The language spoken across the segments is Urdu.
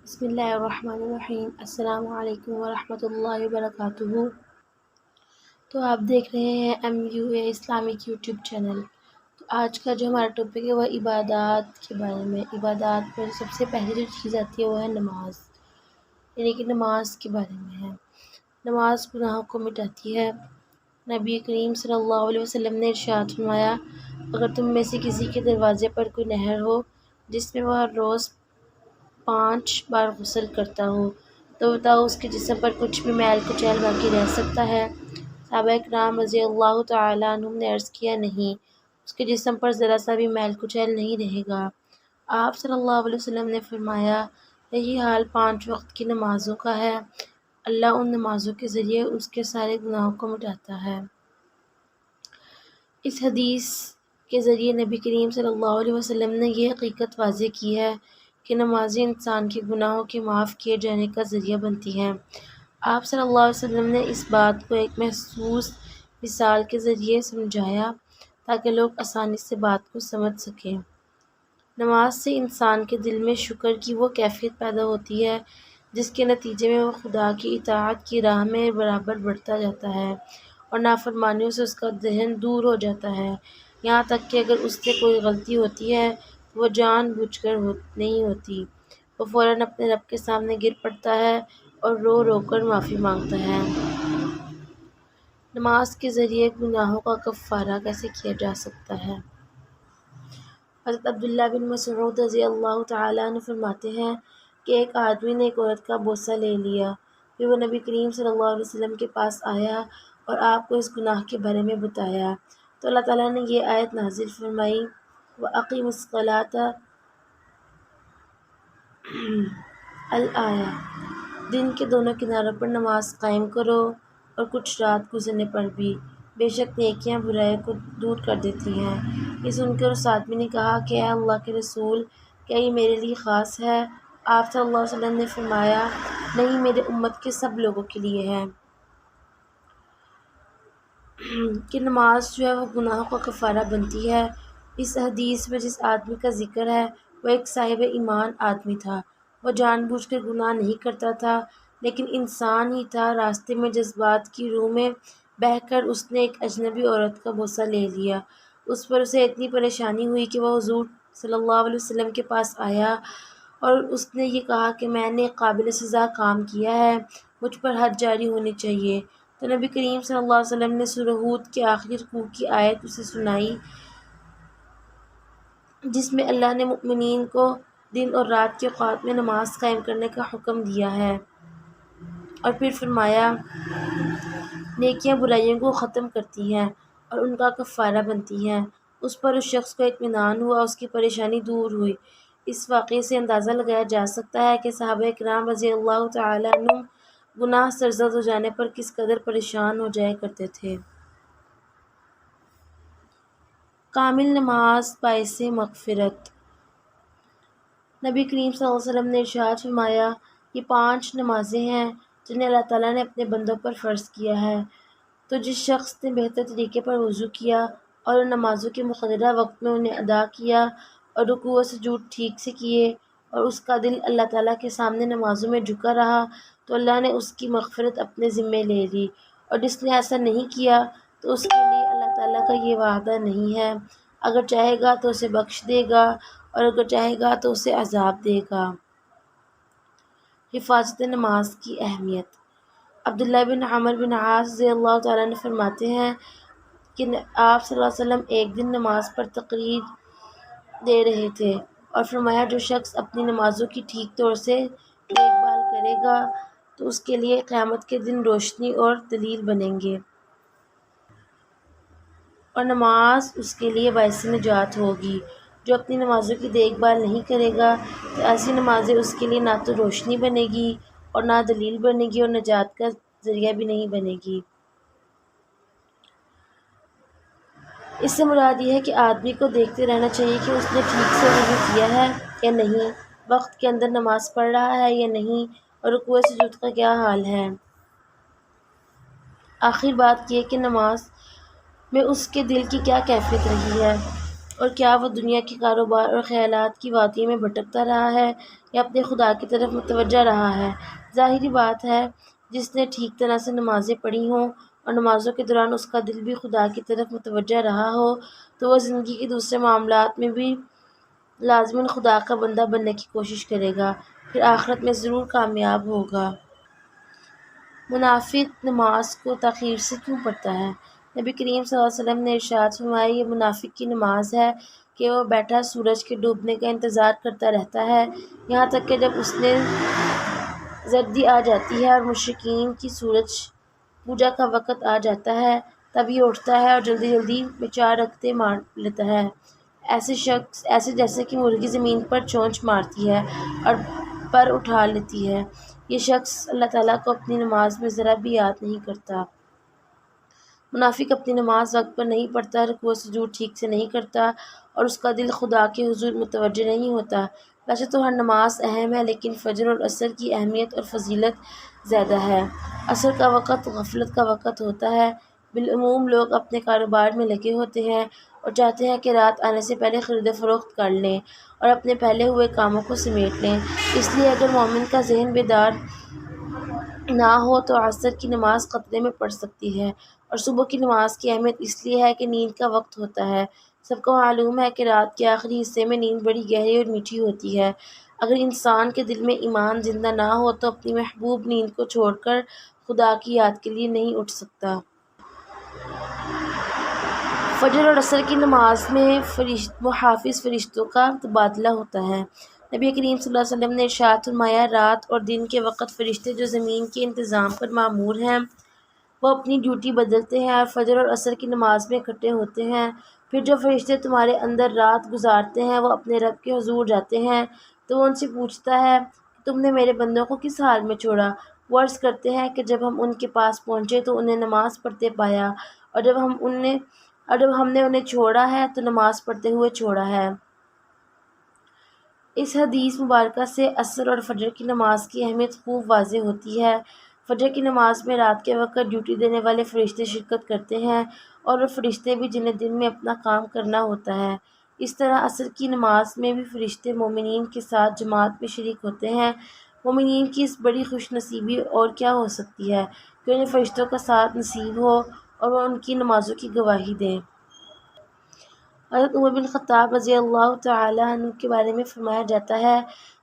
بسم اللہ الرحمن الرحیم۔ السلام علیکم ورحمۃ اللہ وبرکاتہ۔ تو آپ دیکھ رہے ہیں MUA اسلامک یوٹیوب چینل۔ تو آج کا جو ہمارا ٹاپک ہے وہ عبادات کے بارے میں۔ عبادات میں سب سے پہلی جو چیز آتی ہے وہ ہے نماز، یعنی کہ نماز کے بارے میں ہے۔ نماز گناہوں کو مٹاتی ہے۔ نبی کریم صلی اللہ علیہ وسلم نے ارشاد فرمایا، اگر تم میں سے کسی کے دروازے پر کوئی نہر ہو جس میں وہ ہر روز 5 بار غسل کرتا ہو تو بتاؤ اس کے جسم پر کچھ بھی میل کچیل باقی رہ سکتا ہے؟ صحابہ کرام رضی اللہ تعالیٰ عنہم نے عرض کیا، نہیں، اس کے جسم پر ذرا سا بھی میل کچیل نہیں رہے گا۔ آپ صلی اللہ علیہ وسلم نے فرمایا، یہی حال 5 وقت کی نمازوں کا ہے۔ اللہ ان نمازوں کے ذریعے اس کے سارے گناہوں کو مٹاتا ہے۔ اس حدیث کے ذریعے نبی کریم صلی اللہ علیہ وسلم نے یہ حقیقت واضح کی ہے کہ نمازیں انسان کے گناہوں کے معاف کیے جانے کا ذریعہ بنتی ہیں۔ آپ صلی اللہ علیہ وسلم نے اس بات کو ایک محسوس مثال کے ذریعے سمجھایا تاکہ لوگ آسانی سے بات کو سمجھ سکیں۔ نماز سے انسان کے دل میں شکر کی وہ کیفیت پیدا ہوتی ہے جس کے نتیجے میں وہ خدا کی اطاعت کی راہ میں برابر بڑھتا جاتا ہے اور نافرمانیوں سے اس کا ذہن دور ہو جاتا ہے، یہاں تک کہ اگر اس سے کوئی غلطی ہوتی ہے تو وہ جان بوجھ کر نہیں ہوتی، وہ فوراً اپنے رب کے سامنے گر پڑتا ہے اور رو رو کر معافی مانگتا ہے۔ نماز کے ذریعے گناہوں کا کفارہ کیسے کیا جا سکتا ہے؟ حضرت عبداللہ بن مسعود رضی اللہ تعالیٰ عنہ فرماتے ہیں کہ ایک آدمی نے ایک عورت کا بوسہ لے لیا، پھر وہ نبی کریم صلی اللہ علیہ وسلم کے پاس آیا اور آپ کو اس گناہ کے بارے میں بتایا تو اللہ تعالیٰ نے یہ آیت نازل فرمائی، وَأَقِمِ الصَّلَاةَ الآیہ، دن کے دونوں کناروں پر نماز قائم کرو اور کچھ رات گزرنے پر بھی، بے شک نیکیاں برائیوں کو دور کر دیتی ہیں۔ یہ سن کر اس آدمی نے کہا کہ اے اللہ کے رسول، کیا یہ میرے لیے خاص ہے؟ آپ صلی اللہ علیہ وسلم نے فرمایا، نہیں، میرے امت کے سب لوگوں کے لیے ہے۔ کہ نماز جو ہے وہ گناہوں کا کفارہ بنتی ہے۔ اس حدیث میں جس آدمی کا ذکر ہے وہ ایک صاحب ایمان آدمی تھا۔ وہ جان بوجھ کر گناہ نہیں کرتا تھا، لیکن انسان ہی تھا، راستے میں جذبات کی روح میں بہہ کر اس نے ایک اجنبی عورت کا بوسہ لے لیا۔ اس پر اسے اتنی پریشانی ہوئی کہ وہ حضور صلی اللہ علیہ وسلم کے پاس آیا اور اس نے یہ کہا کہ میں نے ایک قابل سزا کام کیا ہے، مجھ پر حد جاری ہونی چاہیے۔ تو نبی کریم صلی اللہ علیہ وسلم نے سورہ ہود کے آخری رکوع کی آیت اسے سنائی جس میں اللہ نے مؤمنین کو دن اور رات کے اوقات میں نماز قائم کرنے کا حکم دیا ہے، اور پھر فرمایا، نیکیاں برائیوں کو ختم کرتی ہیں اور ان کا کفارہ بنتی ہیں۔ اس پر اس شخص کو اطمینان ہوا، اس کی پریشانی دور ہوئی۔ اس واقعے سے اندازہ لگایا جا سکتا ہے کہ صحابہ کرام رضی اللہ تعالیٰ عنہم گناہ سرزد ہو جانے پر کس قدر پریشان ہو جایا کرتے تھے۔ کامل نماز باعث مغفرت۔ نبی کریم صلی اللہ علیہ وسلم نے ارشاد فرمایا، یہ 5 نمازیں ہیں جنہیں اللہ تعالیٰ نے اپنے بندوں پر فرض کیا ہے، تو جس شخص نے بہتر طریقے پر وضو کیا اور ان نمازوں کے مقررہ وقت میں انہیں ادا کیا اور رکوع و سجود ٹھیک سے کیے اور اس کا دل اللہ تعالیٰ کے سامنے نمازوں میں جھکا رہا تو اللہ نے اس کی مغفرت اپنے ذمے لے لی، اور جس نے ایسا نہیں کیا تو اس کے لیے اللہ تعالیٰ کا یہ وعدہ نہیں ہے، اگر چاہے گا تو اسے بخش دے گا اور اگر چاہے گا تو اسے عذاب دے گا۔ حفاظت نماز کی اہمیت۔ عبداللہ بن عمرو بن عاص رضی اللہ تعالیٰ عنہ فرماتے ہیں کہ آپ صلی اللہ علیہ وسلم ایک دن نماز پر تقریر دے رہے تھے اور فرمایا، جو شخص اپنی نمازوں کی ٹھیک طور سے دیکھ بھال کرے گا تو اس کے لیے قیامت کے دن روشنی اور دلیل بنیں گے، اور نماز اس کے لیے باعث نجات ہوگی۔ جو اپنی نمازوں کی دیکھ بھال نہیں کرے گا تو ایسی نمازیں اس کے لیے نہ تو روشنی بنے گی اور نہ دلیل بنے گی اور نجات کا ذریعہ بھی نہیں بنے گی۔ اس سے مراد یہ ہے کہ آدمی کو دیکھتے رہنا چاہیے کہ اس نے ٹھیک سے وضو کیا ہے یا نہیں، وقت کے اندر نماز پڑھ رہا ہے یا نہیں، اور رکوع سجود کا کیا حال ہے۔ آخر بات یہ کہ نماز میں اس کے دل کی کیا کیفیت رہی ہے۔ اور کیا وہ دنیا کے کاروبار اور خیالات کی وادی میں بھٹکتا رہا ہے یا اپنے خدا کی طرف متوجہ رہا ہے؟ ظاہری بات ہے، جس نے ٹھیک طرح سے نمازیں پڑھی ہوں اور نمازوں کے دوران اس کا دل بھی خدا کی طرف متوجہ رہا ہو، تو وہ زندگی کے دوسرے معاملات میں بھی لازماً خدا کا بندہ بننے کی کوشش کرے گا، پھر آخرت میں ضرور کامیاب ہوگا۔ منافق نماز کو تاخیر سے کیوں پڑھتا ہے؟ نبی کریم صلی اللہ علیہ وسلم نے ارشاد فرمایا، یہ منافق کی نماز ہے کہ وہ بیٹھا سورج کے ڈوبنے کا انتظار کرتا رہتا ہے، یہاں تک کہ جب اس میں زردی آ جاتی ہے اور مشرکین کی سورج پوجا کا وقت آ جاتا ہے، تب یہ اٹھتا ہے اور جلدی جلدی میں 4 رکعتیں مار لیتا ہے، ایسے جیسے کہ مرغی زمین پر چونچ مارتی ہے اور پر اٹھا لیتی ہے۔ یہ شخص اللہ تعالیٰ کو اپنی نماز میں ذرا بھی یاد نہیں کرتا۔ منافق اپنی نماز وقت پر نہیں پڑھتا، رکوع و سجود ٹھیک سے نہیں کرتا اور اس کا دل خدا کے حضور متوجہ نہیں ہوتا۔ ویسے تو ہر نماز اہم ہے، لیکن فجر اور عصر کی اہمیت اور فضیلت زیادہ ہے۔ عصر کا وقت غفلت کا وقت ہوتا ہے، بالعموم لوگ اپنے کاروبار میں لگے ہوتے ہیں اور چاہتے ہیں کہ رات آنے سے پہلے خرید و فروخت کر لیں اور اپنے پہلے ہوئے کاموں کو سمیٹ لیں۔ اس لیے اگر مومن کا ذہن بیدار نہ ہو تو عصر کی نماز خطرے میں پڑ سکتی ہے، اور صبح کی نماز کی اہمیت اس لیے ہے کہ نیند کا وقت ہوتا ہے۔ سب کو معلوم ہے کہ رات کے آخری حصے میں نیند بڑی گہری اور میٹھی ہوتی ہے۔ اگر انسان کے دل میں ایمان زندہ نہ ہو تو اپنی محبوب نیند کو چھوڑ کر خدا کی یاد کے لیے نہیں اٹھ سکتا۔ فجر اور عصر کی نماز میں محافظ فرشتوں کا تبادلہ ہوتا ہے۔ نبی کریم صلی اللہ علیہ وسلم نے ارشاد فرمایا، رات اور دن کے وقت فرشتے جو زمین کے انتظام پر مامور ہیں وہ اپنی ڈیوٹی بدلتے ہیں اور فجر اور عصر کی نماز میں اکٹھے ہوتے ہیں۔ پھر جو فرشتے تمہارے اندر رات گزارتے ہیں وہ اپنے رب کے حضور جاتے ہیں، تو وہ ان سے پوچھتا ہے کہ تم نے میرے بندوں کو کس حال میں چھوڑا؟ وہ عرض کرتے ہیں کہ جب ہم ان کے پاس پہنچے تو انہیں نماز پڑھتے پایا، اور جب ہم نے انہیں چھوڑا ہے تو نماز پڑھتے ہوئے چھوڑا ہے۔ اس حدیث مبارکہ سے عصر اور فجر کی نماز کی اہمیت خوب واضح ہوتی ہے۔ فجر کی نماز میں رات کے وقت ڈیوٹی دینے والے فرشتے شرکت کرتے ہیں، اور وہ فرشتے بھی جنہیں دن میں اپنا کام کرنا ہوتا ہے۔ اس طرح عصر کی نماز میں بھی فرشتے مومنین کے ساتھ جماعت میں شریک ہوتے ہیں۔ مومنین کی اس بڑی خوش نصیبی اور کیا ہو سکتی ہے کہ انہیں فرشتوں کا ساتھ نصیب ہو اور وہ ان کی نمازوں کی گواہی دیں۔ حضرت عمر بن خطاب رضی اللہ تعالیٰ عنہ کے بارے میں فرمایا جاتا ہے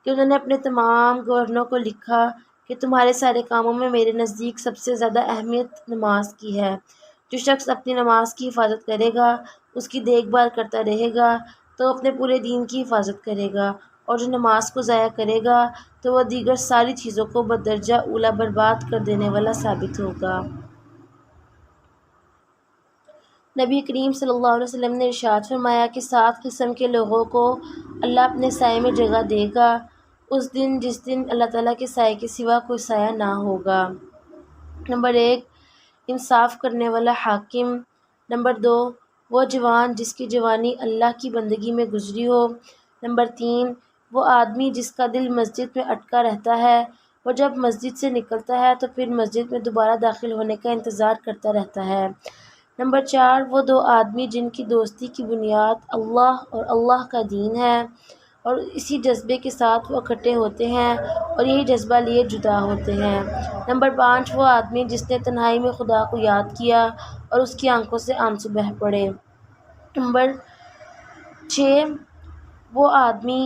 کہ انہوں نے اپنے تمام گورنروں کو لکھا کہ تمہارے سارے کاموں میں میرے نزدیک سب سے زیادہ اہمیت نماز کی ہے۔ جو شخص اپنی نماز کی حفاظت کرے گا، اس کی دیکھ بھال کرتا رہے گا، تو اپنے پورے دین کی حفاظت کرے گا، اور جو نماز کو ضائع کرے گا تو وہ دیگر ساری چیزوں کو بدرجہ اولی برباد کر دینے والا ثابت ہوگا۔ نبی کریم صلی اللہ علیہ وسلم نے ارشاد فرمایا کہ 7 قسم کے لوگوں کو اللہ اپنے سائے میں جگہ دے گا اس دن جس دن اللہ تعالیٰ کے سائے کے سوا کوئی سایہ نہ ہوگا۔ نمبر 1، انصاف کرنے والا حاکم۔ نمبر 2، وہ جوان جس کی جوانی اللہ کی بندگی میں گزری ہو۔ نمبر 3، وہ آدمی جس کا دل مسجد میں اٹکا رہتا ہے، وہ جب مسجد سے نکلتا ہے تو پھر مسجد میں دوبارہ داخل ہونے کا انتظار کرتا رہتا ہے۔ نمبر 4، وہ 2 آدمی جن کی دوستی کی بنیاد اللہ اور اللہ کا دین ہے، اور اسی جذبے کے ساتھ وہ اکٹھے ہوتے ہیں اور یہی جذبہ لیے جدا ہوتے ہیں۔ نمبر 5، وہ آدمی جس نے تنہائی میں خدا کو یاد کیا اور اس کی آنکھوں سے آنسو بہہ پڑے۔ نمبر 6، وہ آدمی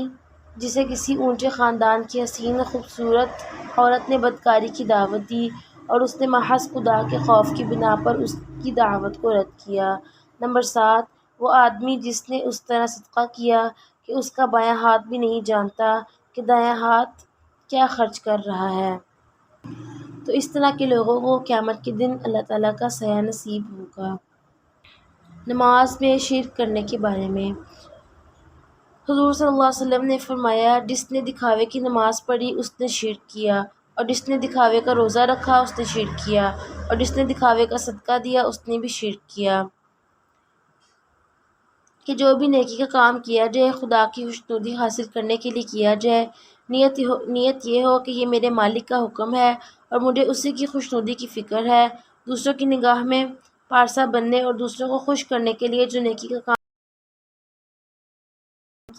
جسے کسی اونچے خاندان کی حسین و خوبصورت عورت نے بدکاری کی دعوت دی اور اس نے محض خدا کے خوف کی بنا پر اس کی دعوت کو رد کیا۔ نمبر 7، وہ آدمی جس نے اس طرح صدقہ کیا کہ اس کا بایاں ہاتھ بھی نہیں جانتا کہ دایاں ہاتھ کیا خرچ کر رہا ہے۔ تو اس طرح کے لوگوں کو قیامت کے دن اللہ تعالیٰ کا سایہ نصیب ہوگا۔ نماز میں شرک کرنے کے بارے میں حضور صلی اللہ علیہ وسلم نے فرمایا، جس نے دکھاوے کی نماز پڑھی اس نے شرک کیا، اور جس نے دکھاوے کا روزہ رکھا اس نے شرک کیا، اور جس نے دکھاوے کا صدقہ دیا اس نے بھی شرک کیا۔ کہ جو بھی نیکی کا کام کیا جائے خدا کی خوشنودی حاصل کرنے کے لیے کیا جائے، نیت یہ ہو کہ یہ میرے مالک کا حکم ہے اور مجھے اسی کی خوشنودی کی فکر ہے۔ دوسروں کی نگاہ میں پارسا بننے اور دوسروں کو خوش کرنے کے لیے جو نیکی کا کام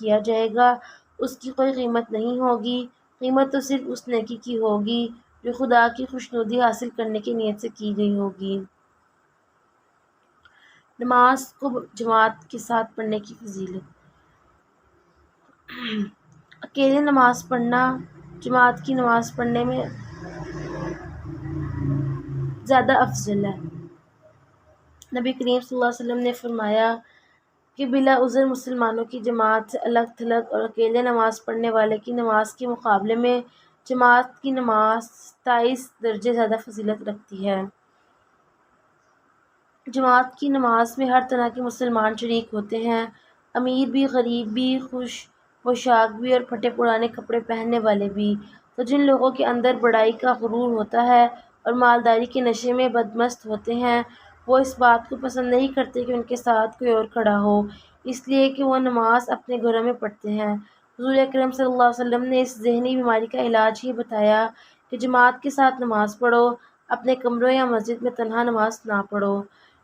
کیا جائے گا اس کی کوئی قیمت نہیں ہوگی، قیمت تو صرف اس نیکی کی ہوگی جو خدا کی خوشنودی حاصل کرنے کی نیت سے کی گئی ہوگی۔ نماز کو جماعت کے ساتھ پڑھنے کی فضیلت۔ اکیلے نماز پڑھنا جماعت کی نماز پڑھنے میں زیادہ افضل ہے۔ نبی کریم صلی اللہ علیہ وسلم نے فرمایا کہ بلا عذر مسلمانوں کی جماعت سے الگ تھلگ اور اکیلے نماز پڑھنے والے کی نماز کے مقابلے میں جماعت کی نماز 27 درجے زیادہ فضیلت رکھتی ہے۔ جماعت کی نماز میں ہر طرح کے مسلمان شریک ہوتے ہیں، امیر بھی، غریب بھی، خوش پوشاک بھی اور پھٹے پرانے کپڑے پہننے والے بھی۔ تو جن لوگوں کے اندر بڑائی کا غرور ہوتا ہے اور مالداری کے نشے میں بدمست ہوتے ہیں، وہ اس بات کو پسند نہیں کرتے کہ ان کے ساتھ کوئی اور کھڑا ہو، اس لیے کہ وہ نماز اپنے گھروں میں پڑھتے ہیں۔ حضور اکرم صلی اللہ علیہ وسلم نے اس ذہنی بیماری کا علاج یہ بتایا کہ جماعت کے ساتھ نماز پڑھو، اپنے کمروں یا مسجد میں تنہا نماز نہ پڑھو۔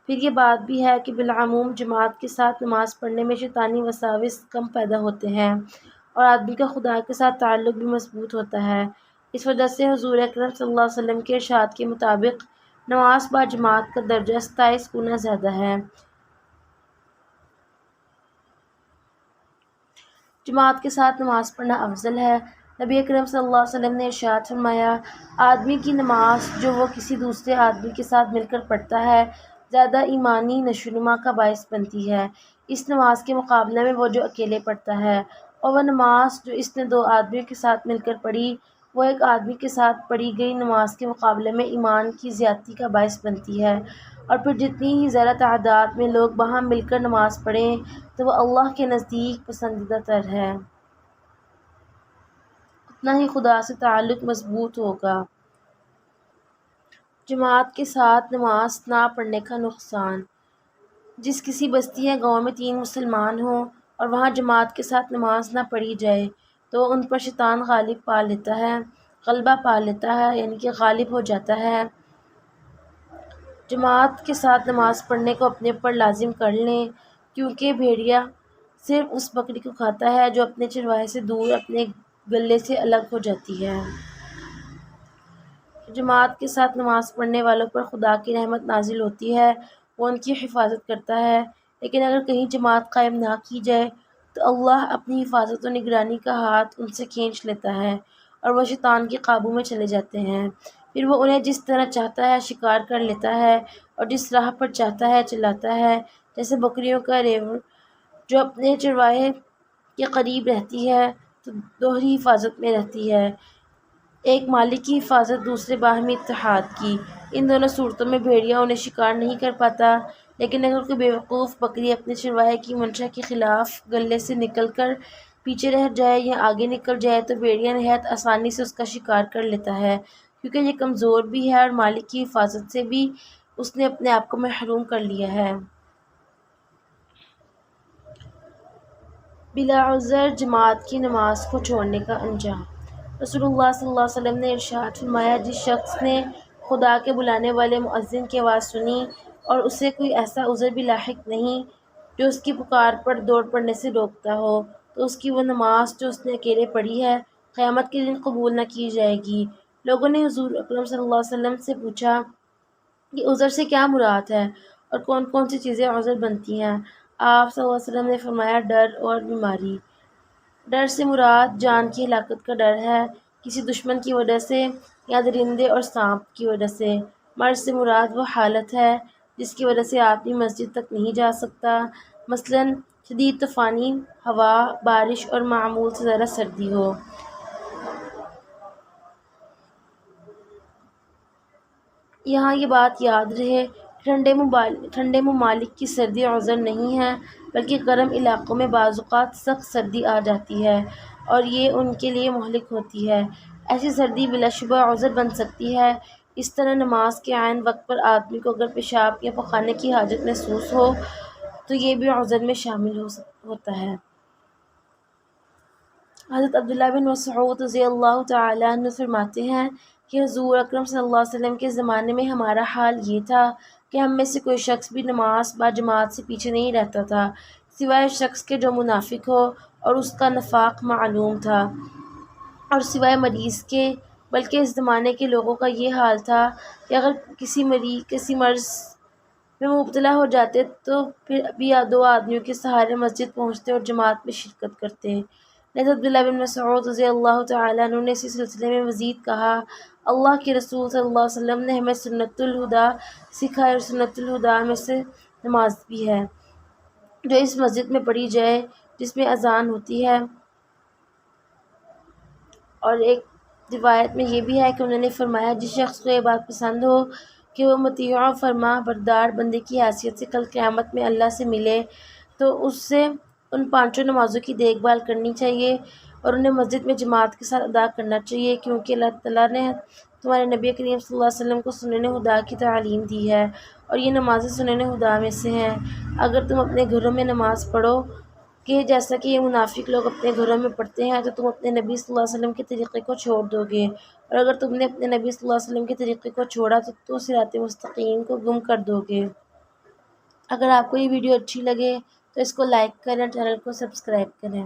پھر یہ بات بھی ہے کہ بالعموم جماعت کے ساتھ نماز پڑھنے میں شیطانی وساوس کم پیدا ہوتے ہیں اور آدمی کا خدا کے ساتھ تعلق بھی مضبوط ہوتا ہے۔ اس وجہ سے حضور اکرم صلی اللہ علیہ وسلم کے ارشاد کے مطابق نماز با جماعت کا درجہ 27 گنا زیادہ ہے۔ جماعت کے ساتھ نماز پڑھنا افضل ہے۔ نبی اکرم صلی اللہ علیہ وسلم نے ارشاد فرمایا، آدمی کی نماز جو وہ کسی دوسرے آدمی کے ساتھ مل کر پڑھتا ہے زیادہ ایمانی نشوونما کا باعث بنتی ہے اس نماز کے مقابلے میں وہ جو اکیلے پڑھتا ہے، اور وہ نماز جو اس نے 2 آدمیوں کے ساتھ مل کر پڑھی وہ ایک آدمی کے ساتھ پڑھی گئی نماز کے مقابلے میں ایمان کی زیادتی کا باعث بنتی ہے۔ اور پھر جتنی ہی زیادہ تعداد میں لوگ وہاں مل کر نماز پڑھیں تو وہ اللہ کے نزدیک پسندیدہ تر ہے، اتنا ہی خدا سے تعلق مضبوط ہوگا۔ جماعت کے ساتھ نماز نہ پڑھنے کا نقصان۔ جس کسی بستی یا گاؤں میں 3 مسلمان ہوں اور وہاں جماعت کے ساتھ نماز نہ پڑھی جائے تو ان پر شیطان غلبہ پا لیتا ہے، یعنی کہ غالب ہو جاتا ہے۔ جماعت کے ساتھ نماز پڑھنے کو اپنے پر لازم کر لیں، کیونکہ بھیڑیا صرف اس بکری کو کھاتا ہے جو اپنے چرواہے سے دور اپنے گلے سے الگ ہو جاتی ہے۔ جماعت کے ساتھ نماز پڑھنے والوں پر خدا کی رحمت نازل ہوتی ہے، وہ ان کی حفاظت کرتا ہے، لیکن اگر کہیں جماعت قائم نہ کی جائے تو اللہ اپنی حفاظت و نگرانی کا ہاتھ ان سے کھینچ لیتا ہے اور وہ شیطان کے قابو میں چلے جاتے ہیں۔ پھر وہ انہیں جس طرح چاہتا ہے شکار کر لیتا ہے اور جس راہ پر چاہتا ہے چلاتا ہے، جیسے بکریوں کا ریوڑ جو اپنے چرواہے کے قریب رہتی ہے تو دوہری حفاظت میں رہتی ہے، ایک مالک کی حفاظت، دوسرے باہمی اتحاد کی۔ ان دونوں صورتوں میں بھیڑیا انہیں شکار نہیں کر پاتا، لیکن اگر کوئی بیوقوف بکری اپنے چرواہے کی منشا کے خلاف گلے سے نکل کر پیچھے رہ جائے یا آگے نکل جائے تو بھیڑیا نہایت آسانی سے اس کا شکار کر لیتا ہے، کیونکہ یہ کمزور بھی ہے اور مالک کی حفاظت سے بھی اس نے اپنے آپ کو محروم کر لیا ہے۔ بلا عذر جماعت کی نماز کو چھوڑنے کا انجام۔ رسول اللہ صلی اللہ علیہ وسلم نے ارشاد فرمایا، جس شخص نے خدا کے بلانے والے مؤذن کی آواز سنی اور اسے کوئی ایسا عذر بھی لاحق نہیں جو اس کی پکار پر دوڑ پڑنے سے روکتا ہو، تو اس کی وہ نماز جو اس نے اکیلے پڑھی ہے قیامت کے دن قبول نہ کی جائے گی۔ لوگوں نے حضور اکرم صلی اللہ علیہ وسلم سے پوچھا کہ عذر سے کیا مراد ہے اور کون کون سی چیزیں عذر بنتی ہیں؟ آپ صلی اللہ علیہ وسلم نے فرمایا، ڈر اور بیماری۔ ڈر سے مراد جان کی ہلاکت کا ڈر ہے، کسی دشمن کی وجہ سے یا درندے اور سانپ کی وجہ سے۔ مرض سے مراد وہ حالت ہے جس کی وجہ سے آدمی مسجد تک نہیں جا سکتا، مثلاً شدید طوفانی ہوا، بارش اور معمول سے زیادہ سردی ہو۔ یہاں یہ بات یاد رہے کہ ٹھنڈے ممالک کی سردی عذر نہیں ہے، بلکہ گرم علاقوں میں بعض اوقات سخت سردی آ جاتی ہے اور یہ ان کے لیے مہلک ہوتی ہے۔ ایسی سردی بلا شبہ عذر بن سکتی ہے۔ اس طرح نماز کے عین وقت پر آدمی کو اگر پیشاب یا پخانے کی حاجت محسوس ہو تو یہ بھی عذر میں شامل ہوتا ہے۔ حضرت عبداللہ بن مسعود رضی اللہ تعالیٰ عنہ فرماتے ہیں کہ حضور اکرم صلی اللہ علیہ وسلم کے زمانے میں ہمارا حال یہ تھا کہ ہم میں سے کوئی شخص بھی نماز با جماعت سے پیچھے نہیں رہتا تھا، سوائے اس شخص کے جو منافق ہو اور اس کا نفاق معلوم تھا، اور سوائے مریض کے بلکہ اس زمانے کے لوگوں کا یہ حال تھا کہ اگر کسی مرض میں مبتلا ہو جاتے تو پھر بھی دو آدمیوں کے سہارے مسجد پہنچتے اور جماعت میں شرکت کرتے۔ حضرت عبداللہ بن مسعود رضی اللہ تعالیٰ عنہ نے اسی سلسلے میں مزید کہا، اللہ کے رسول صلی اللہ علیہ وسلم نے ہمیں سنت الہدا سکھائی، اور سنت الہدا میں سے نماز بھی ہے جو اس مسجد میں پڑھی جائے جس میں اذان ہوتی ہے۔ اور ایک روایت میں یہ بھی ہے کہ انہوں نے فرمایا، جس شخص کو یہ بات پسند ہو کہ وہ مطیع و فرما بردار بندے کی حیثیت سے کل قیامت میں اللہ سے ملے تو اس سے ان 5 نمازوں کی دیکھ بھال کرنی چاہیے اور انہیں مسجد میں جماعت کے ساتھ ادا کرنا چاہیے، کیونکہ اللہ تعالیٰ نے تمہارے نبی کریم صلی اللہ علیہ وسلم کو سنن ہدا کی تعلیم دی ہے، اور یہ نمازیں سنن ہدا میں سے ہیں۔ اگر تم اپنے گھروں میں نماز پڑھو کہ جیسا کہ یہ منافق لوگ اپنے گھروں میں پڑھتے ہیں تو تم اپنے نبی صلی اللہ علیہ وسلم کے طریقے کو چھوڑ دو گے، اور اگر تم نے اپنے نبی صلی اللہ علیہ وسلم کے طریقے کو چھوڑا تو صراط مستقیم کو گم کر دو گے۔ اگر آپ کو یہ ویڈیو اچھی لگے تو اس کو لائک کریں، چینل کو سبسکرائب کریں۔